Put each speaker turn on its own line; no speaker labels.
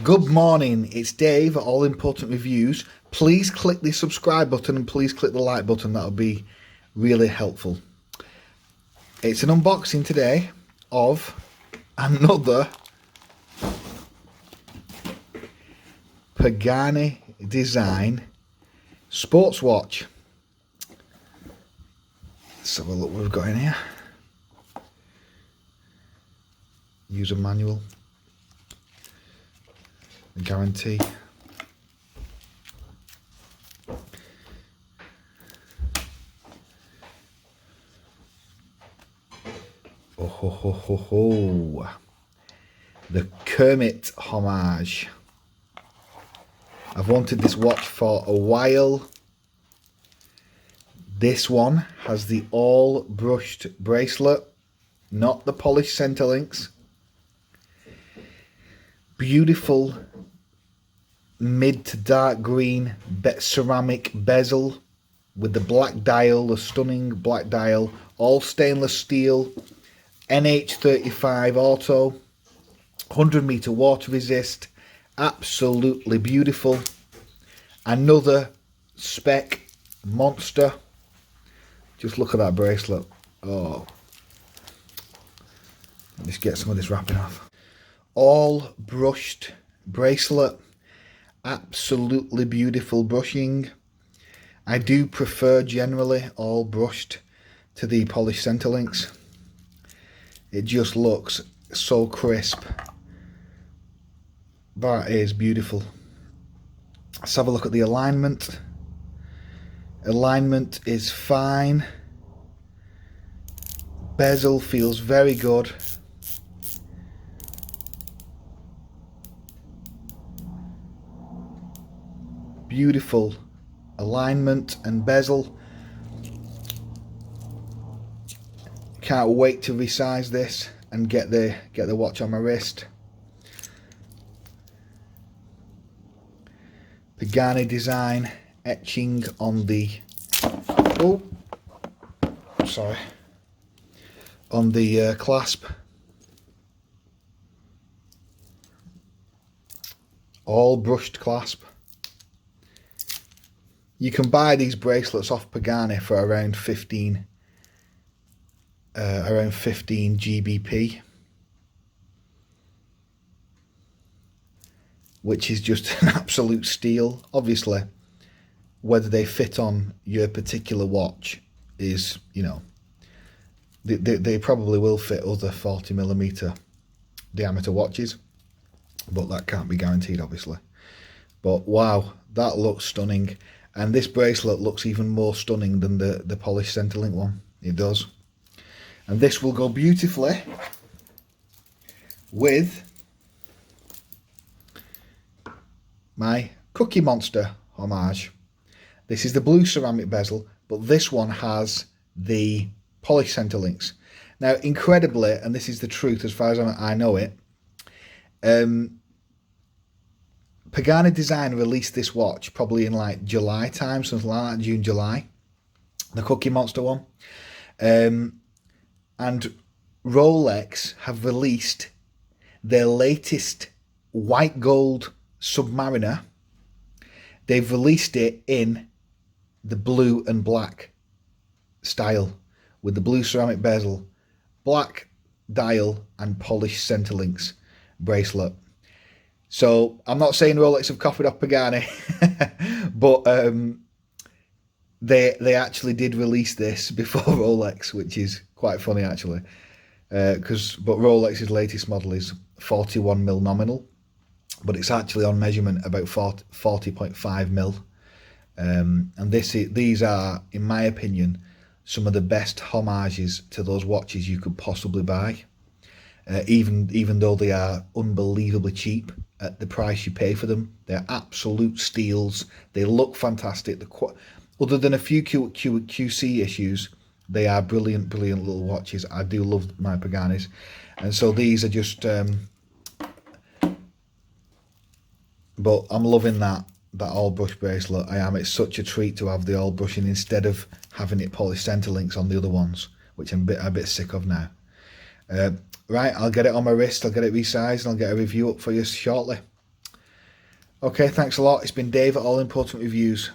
Good morning, it's Dave at All Important Reviews. Please click the subscribe button and please click the like button, that'll be really helpful. It's an unboxing today of another Pagani design sports watch. Let's have a look what we've got in here. User manual. Guarantee. Oh ho ho ho ho. The Kermit homage. I've wanted this watch for a while. This one has the all brushed bracelet, not the polished center links. Beautiful mid to dark green ceramic bezel with the black dial, the stunning black dial, all stainless steel, NH35 auto, 100-meter water resist, absolutely beautiful. Another spec monster. Just look at that bracelet. Oh, let's get some of this wrapping off. All brushed bracelet, absolutely beautiful brushing. I do prefer generally all brushed to the polished center links. It just looks so crisp. That is beautiful. Let's have a look at the alignment. Alignment is fine. Bezel feels very good. Beautiful alignment and bezel. Can't wait to resize this and get the watch on my wrist. Pagani design etching on the on the clasp. All brushed clasp. You can buy these bracelets off Pagani for around 15 GBP, which is just an absolute steal. Obviously, whether they fit on your particular watch is, you know, they probably will fit other 40mm diameter watches, but that can't be guaranteed, obviously. But wow, that looks stunning. And this bracelet looks even more stunning than the polished Centrelink one. It does. And this will go beautifully with my Cookie Monster homage. This is the blue ceramic bezel, but this one has the polished center links. Now, incredibly, and this is the truth as far as I know it, Pagani Design released this watch probably in like July time, something like that, June, July, the Cookie Monster one. And Rolex have released their latest white gold Submariner. They've released it in the blue and black style with the blue ceramic bezel, black dial and polished center links bracelet. So I'm not saying Rolex have copied off Pagani, but they actually did release this before Rolex, which is quite funny actually. But Rolex's latest model is 41mm nominal, but it's actually on measurement about 40.5mm. And these are, in my opinion, some of the best homages to those watches you could possibly buy. Even though they are unbelievably cheap at the price you pay for them. They're absolute steals. They look fantastic. Other than a few QC issues, they are brilliant little watches. I do love my Paganis. And so these are just... but I'm loving that all brush bracelet. I am. It's such a treat to have the all brushing instead of having it polished center links on the other ones, which I'm a bit sick of now. Right, I'll get it on my wrist, I'll get it resized, and I'll get a review up for you shortly. Okay, thanks a lot. It's been Dave at All Important Reviews.